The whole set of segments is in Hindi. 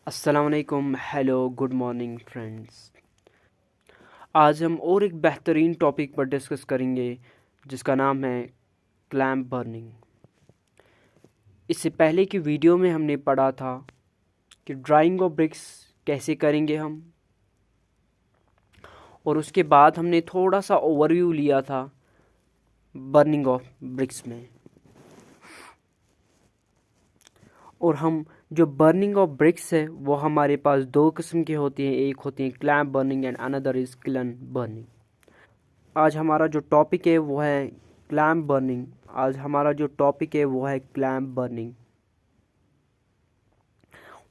अस्सलाम वालेकुम, हेलो, गुड मॉर्निंग फ्रेंड्स। आज हम और एक बेहतरीन टॉपिक पर डिस्कस करेंगे जिसका नाम है क्लैम्प बर्निंग। इससे पहले की वीडियो में हमने पढ़ा था कि ड्राइंग ऑफ ब्रिक्स कैसे करेंगे हम, और उसके बाद हमने थोड़ा सा ओवरव्यू लिया था बर्निंग ऑफ ब्रिक्स में। और हम जो बर्निंग ऑफ ब्रिक्स है वो हमारे पास दो किस्म की होती हैं, एक होती है clamp burning and another is kiln burning. आज हमारा जो टॉपिक है वो है clamp burning.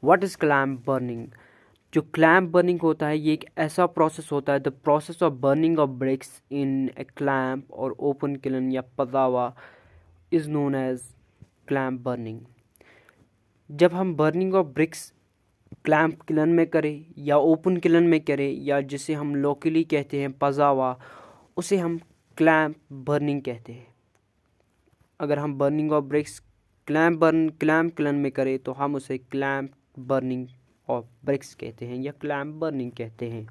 What is clamp burning? जो क्लैम्प बर्निंग होता है ये एक ऐसा प्रोसेस होता है, the process of burning of bricks in a clamp और ओपन किलन या पदावा is known as clamp burning. जब हम burning of bricks clamp kiln में करें या ओपन किलन में करें या जिसे हम लोकली कहते हैं पजावा, उसे हम क्लैम्प बर्निंग कहते हैं। अगर हम burning of bricks clamp kiln में करें तो हम उसे क्लैम्प बर्निंग ऑफ ब्रिक्स कहते हैं या क्लैम्प बर्निंग कहते हैं।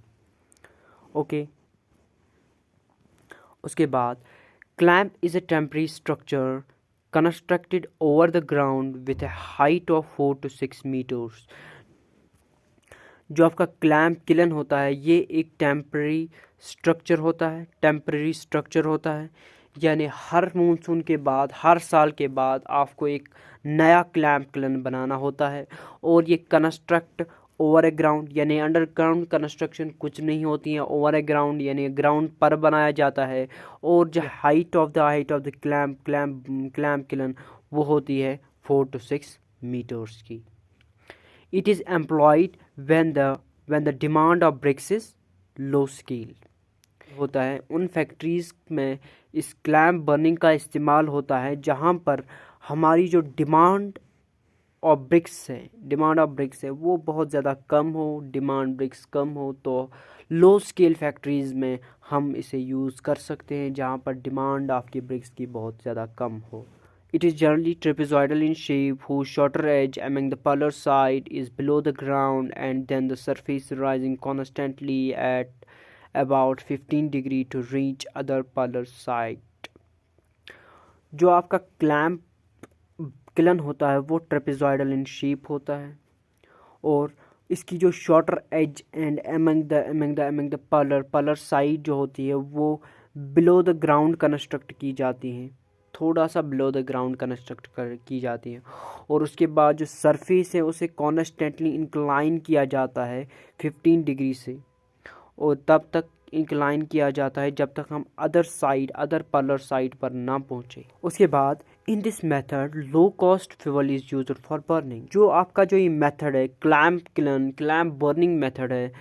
ओके। उसके बाद clamp is a temporary structure constructed over the ground with a height of 4 to 6 meters। जो आपका क्लैम्प किलन होता है ये एक टेम्पररी स्ट्रक्चर होता है, यानी हर मानसून के बाद, हर साल के बाद आपको एक नया क्लैम्प किलन बनाना होता है। और ये कंस्ट्रक्ट ओवर ए ग्राउंड, यानी अंडरग्राउंड कंस्ट्रक्शन कुछ नहीं होती है, ओवर ए ग्राउंड यानी ग्राउंड पर बनाया जाता है। और जो height of the clamp kiln वो होती है 4 to 6 मीटर्स की। It is employed when the demand of bricks is low scale। होता है उन फैक्ट्रीज में इस क्लैम्प बर्निंग का इस्तेमाल होता है जहाँ पर हमारी जो डिमांड ऑफ ब्रिक्स है वो बहुत ज़्यादा कम हो। डिमांड ब्रिक्स कम हो तो लो स्केल फैक्ट्रीज़ में हम इसे यूज़ कर सकते हैं जहाँ पर डिमांड आपकी ब्रिक्स की बहुत ज़्यादा कम हो। It is generally trapezoidal in shape, whose shorter edge among the polar side is below the ground, and then the surface rising constantly at about 15 degree to reach other polar side। जो आपका क्लैम्प किलन होता है वो ट्रेपेजॉइडल इन शेप होता है, और इसकी जो shorter edge and among the पलर साइड जो होती है वो बिलो द ग्राउंड कंस्ट्रक्ट की जाती हैं, थोड़ा सा बिलो द ग्राउंड कंस्ट्रक्ट की जाती है। और उसके बाद जो सरफेस है उसे कॉन्स्टेंटली इंक्लाइन किया जाता है 15 डिग्री से, और तब तक इंक्लाइन किया जाता है जब तक हम अदर पलर साइड पर ना पहुंचे। उसके बाद in this method low cost fuel is used for burning. जो आपका जो ये मेथड है क्लैम्प बर्निंग मेथड है,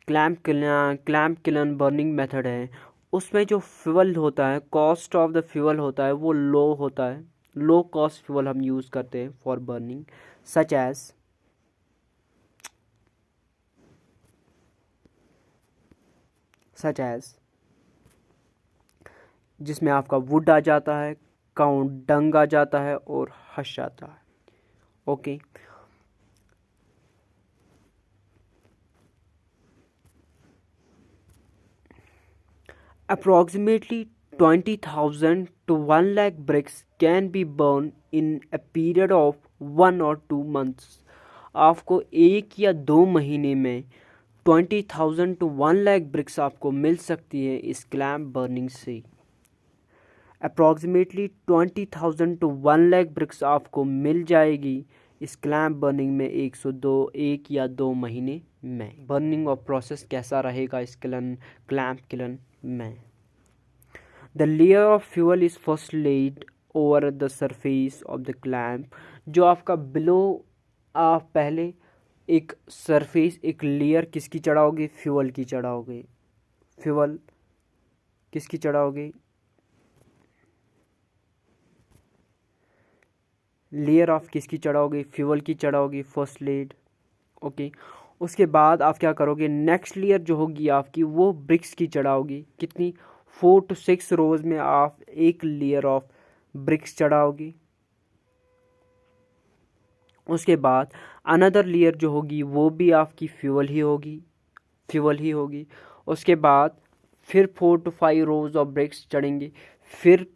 क्लैम्प किलन बर्निंग मेथड है, उसमें जो फ्यूल होता है, कॉस्ट ऑफ द फ्यूल होता है वो लो होता है। लो कॉस्ट फ्यूल हम यूज़ करते हैं फॉर बर्निंग, सच एज जिसमें आपका वुड आ जाता है, काउंट डंग आ जाता है और हश आता है। Okay. Approximately 20,000 to 1 lakh bricks can be burned in a period of 1 or 2 months। आपको 1 या 2 महीने में 20,000 to 1 lakh ब्रिक्स आपको मिल सकती है इस क्लैम्प बर्निंग से। अप्रॉक्सीमेटली 20,000 to 1 lakh ब्रिक्स आपको मिल जाएगी इस क्लैम्प बर्निंग में 1 या 2 महीने में। बर्निंग और प्रोसेस कैसा रहेगा इस क्लैम्प किलन में? The layer of fuel is first laid over the surface of the clamp। जो आपका बिलो, आप पहले एक सरफेस, एक लेयर किसकी चढ़ाओगे? फ्यूल की चढ़ाओगे। फ्यूल किसकी चढ़ाओगे? लेयर ऑफ किसकी चढ़ाओगे? फ्यूल की चढ़ाओगे, फर्स्ट लेड। ओके। उसके बाद आप क्या करोगे? नेक्स्ट लेयर जो होगी आपकी वो ब्रिक्स की चढ़ाओगी। कितनी? 4 to 6 रोज में आप एक लेयर ऑफ ब्रिक्स चढ़ाओगी। उसके बाद अनदर लेयर जो होगी वो भी आपकी फ्यूल ही होगी। उसके बाद फिर 4 to 5 रोज ऑफ ब्रिक्स चढ़ेंगे, फिर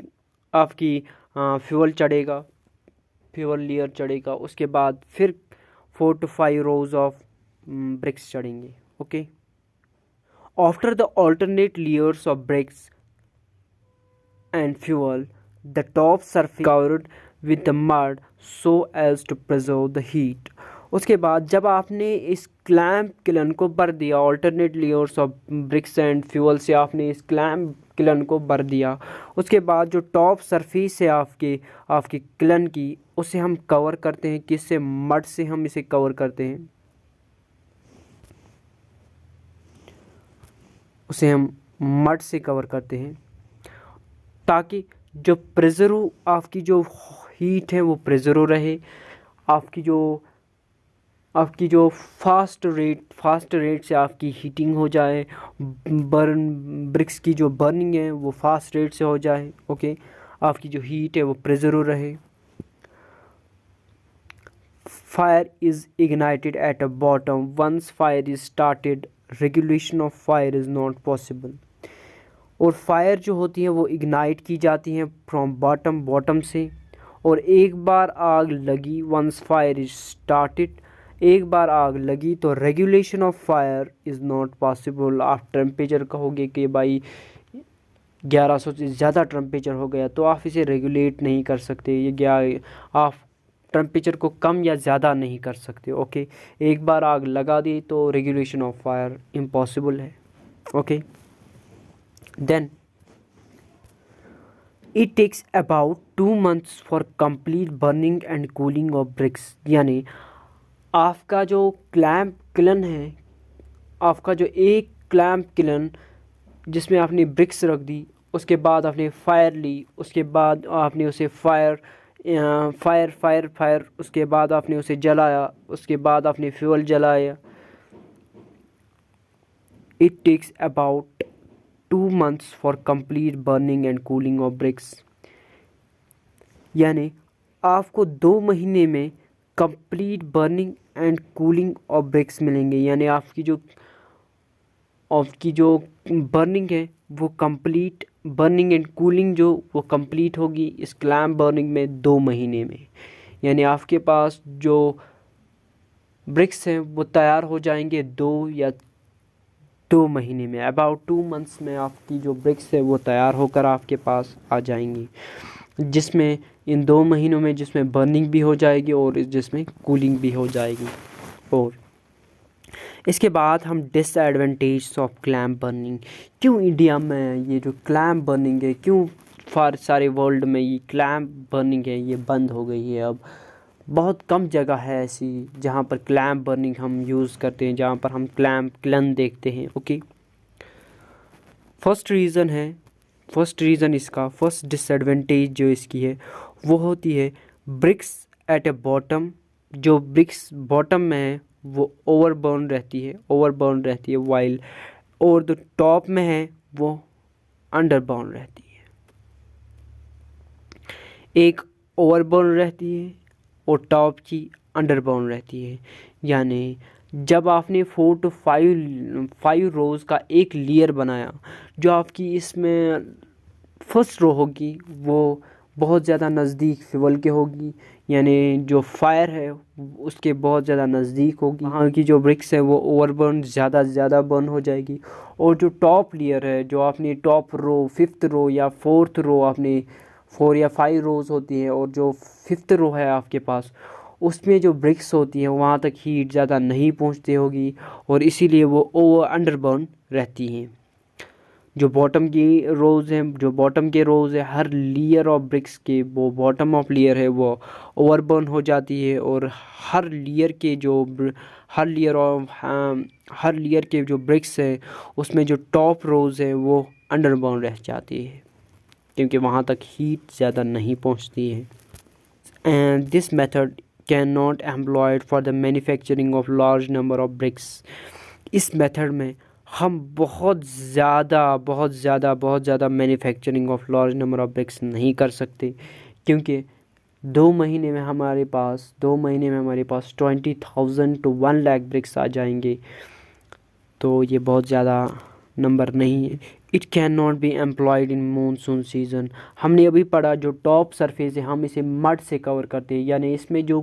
आपकी फ्यूल लेयर चढ़ेगा, उसके बाद फिर 4 to 5 रोज ऑफ ब्रिक्स चढ़ेंगे। Okay, after the alternate layers of bricks and fuel, the top surface covered with the mud so as to preserve the heat। उसके बाद जब आपने इस क्लैम्प किलन को भर दिया, alternate layers of BRICS and fuel से आपने इस क्लैम्प किलन को भर दिया, उसके बाद जो टॉप सरफेस है आपकी किलन की, उसे हम कवर करते हैं किससे? मड से हम इसे कवर करते हैं, उसे हम मड से कवर करते हैं ताकि जो प्रिजर्व आपकी जो हीट है वो प्रिजर्व रहे, आपकी जो फास्ट रेट से आपकी हीटिंग हो जाए, ब्रिक्स की जो बर्निंग है वो फास्ट रेट से हो जाए। ओके, आपकी जो हीट है वो प्रिजर्व रहे। Fire is ignited at a bottom, once fire is started regulation of fire is not possible. और फायर जो होती है वो इग्नाइट की जाती हैं फ्रॉम बॉटम से, और एक बार आग लगी, वंस फायर इज स्टार्टेड, एक बार आग लगी तो regulation of fire is not possible. आप टेम्परेचर कहोगे कि भाई 1100 से ज़्यादा टेम्परेचर हो गया तो आप इसे रेगुलेट नहीं कर सकते, आप टेम्परेचर को कम या ज़्यादा नहीं कर सकते। ओके, एक बार आग लगा दी तो रेगुलेशन ऑफ फायर इम्पॉसिबल है। Okay, then it takes about 2 months for complete burning and cooling of bricks. यानी आपका जो क्लैम्प किलन है, आपका जो एक क्लैम्प किलन जिसमें आपने ब्रिक्स रख दी, उसके बाद आपने फायर ली, उसके बाद आपने उसे फायर उसके बाद आपने उसे जलाया, उसके बाद आपने फ्यूल जलाया। It takes about 2 months for complete burning and cooling of bricks. यानी आपको 2 महीने में complete burning and cooling of bricks मिलेंगे। यानी आपकी जो बर्निंग है वो कंप्लीट, बर्निंग एंड कूलिंग जो वो कंप्लीट होगी इस क्लैम्प बर्निंग में 2 महीने में। यानी आपके पास जो ब्रिक्स हैं वो तैयार हो जाएंगे 2 महीने में। अबाउट 2 months में आपकी जो ब्रिक्स है वो तैयार होकर आपके पास आ जाएंगी, जिसमें इन 2 महीनों में जिसमें बर्निंग भी हो जाएगी और जिसमें कूलिंग भी हो जाएगी। और इसके बाद हम डिसएडवांटेज ऑफ क्लैम्प बर्निंग, क्यों इंडिया में ये जो क्लैम्प बर्निंग है, क्यों सारे वर्ल्ड में ये क्लैम्प बर्निंग है ये बंद हो गई है। अब बहुत कम जगह है ऐसी जहाँ पर क्लैम्प बर्निंग हम यूज़ करते हैं, जहाँ पर हम क्लैम्प किलन देखते हैं। ओके, फर्स्ट डिसएडवांटेज जो इसकी है वो होती है ब्रिक्स एट ए बॉटम। जो ब्रिक्स बॉटम में है वो ओवरबर्न रहती है वाइल, और जो टॉप में है वो अंडरबर्न रहती है। एक ओवरबर्न रहती है और टॉप की अंडरबर्न रहती है। यानी जब आपने 4 to 5 रोज़ का एक लेयर बनाया, जो आपकी इसमें फर्स्ट रो होगी वो बहुत ज़्यादा नज़दीक फ्यूल के होगी, यानी जो फायर है उसके बहुत ज़्यादा नज़दीक होगी, वहाँ की जो ब्रिक्स है वो ओवरबर्न ज़्यादा बर्न हो जाएगी। और जो टॉप लेयर है, जो आपने टॉप रो 5th रो या 4th रो, आपने 4 या 5 रोज़ होती है, और जो 5th रो है आपके पास उसमें जो ब्रिक्स होती हैं वहाँ तक हीट ज़्यादा नहीं पहुँचती होगी, और इसीलिए वो अंडरबर्न रहती हैं। जो बॉटम के रोज़ है, हर लेयर ऑफ ब्रिक्स के वो बॉटम ऑफ लेयर है वो ओवरबर्न हो जाती है, और हर लेयर के जो ब्रिक्स है उसमें जो टॉप रोज़ है वो अंडरबर्न रह जाती है, क्योंकि वहाँ तक हीट ज़्यादा नहीं पहुँचती है। And this method can not employed for the manufacturing of large number of BRICS. इस मेथड में हम बहुत ज़्यादा manufacturing of large number of BRICS नहीं कर सकते, क्योंकि 2 महीने में हमारे पास 20,000 to 1 लाख ब्रिक्स आ जाएंगे। तो ये बहुत ज़्यादा नंबर नहीं है। It can not be employed in monsoon season. हमने अभी पढ़ा जो टॉप सरफेस है हम इसे मड से कवर करते हैं, यानी इसमें जो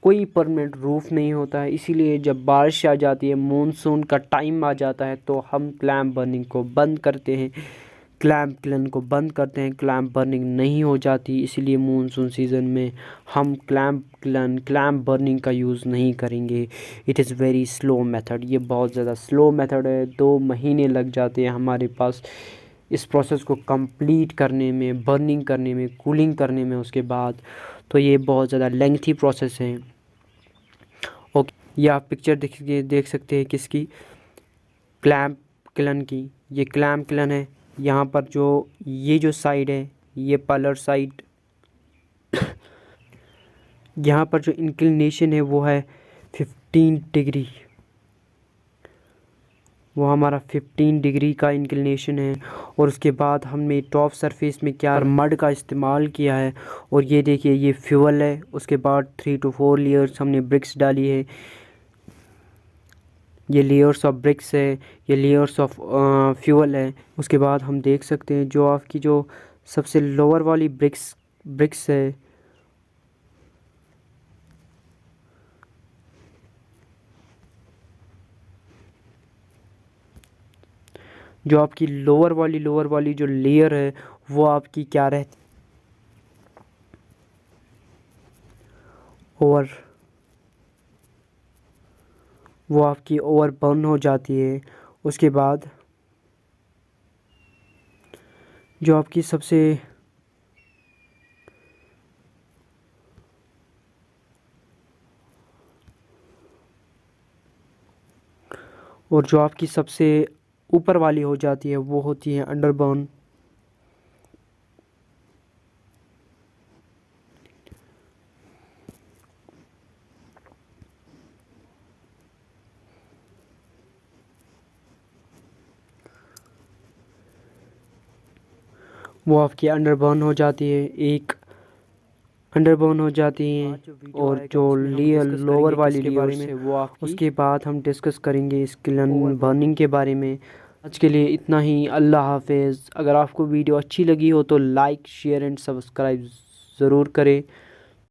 कोई परमानेंट रूफ नहीं होता है। इसीलिए जब बारिश आ जाती है, मानसून का टाइम आ जाता है, तो हम क्लैम्प बर्निंग को बंद करते हैं, क्लैम्प क्लन को बंद करते हैं। क्लैम्प बर्निंग नहीं हो जाती, इसीलिए मानसून सीज़न में हम क्लैम्प बर्निंग का यूज़ नहीं करेंगे। It is very slow method, ये बहुत ज़्यादा स्लो मेथड है। 2 महीने लग जाते हैं हमारे पास इस प्रोसेस को कंप्लीट करने में, बर्निंग करने में, कूलिंग करने में उसके बाद। तो ये बहुत ज़्यादा लेंथी प्रोसेस है। ओके, ये आप पिक्चर देख सकते हैं किसकी, क्लैम्प क्लन की। ये क्लैम्प क्लन है। यहाँ पर ये जो साइड है, ये पलर साइड, यहाँ पर जो इंक्लिनेशन है वो है 15 डिग्री, वो हमारा 15 डिग्री का इंक्लिनेशन है। और उसके बाद हमने टॉप सरफेस में क्या मड का इस्तेमाल किया है। और ये देखिए, ये फ्यूल है। उसके बाद 3 to 4 लेयर्स हमने ब्रिक्स डाली है। ये लेयर्स ऑफ ब्रिक्स है, ये लेयर्स ऑफ फ्यूल है। उसके बाद हम देख सकते हैं जो आपकी जो सबसे लोअर वाली ब्रिक्स है, जो आपकी लोअर वाली जो लेयर है वो आपकी क्या रहती, और वो आपकी ओवर बर्न हो जाती है। उसके बाद जो आपकी सबसे और जो आपकी सबसे ऊपर वाली हो जाती है वो होती है अंडर बर्न। वो आपकी अंडर बर्न हो जाती है, एक अंडर बर्न हो जाती हैं। और जो लेयर लोअर वाली लेयर है वो आपकी, उसके बाद हम डिस्कस करेंगे इस क्लन बर्निंग के बारे में। आज के लिए इतना ही। अल्लाह हाफिज़। अगर आपको वीडियो अच्छी लगी हो तो लाइक शेयर एंड सब्सक्राइब ज़रूर करें।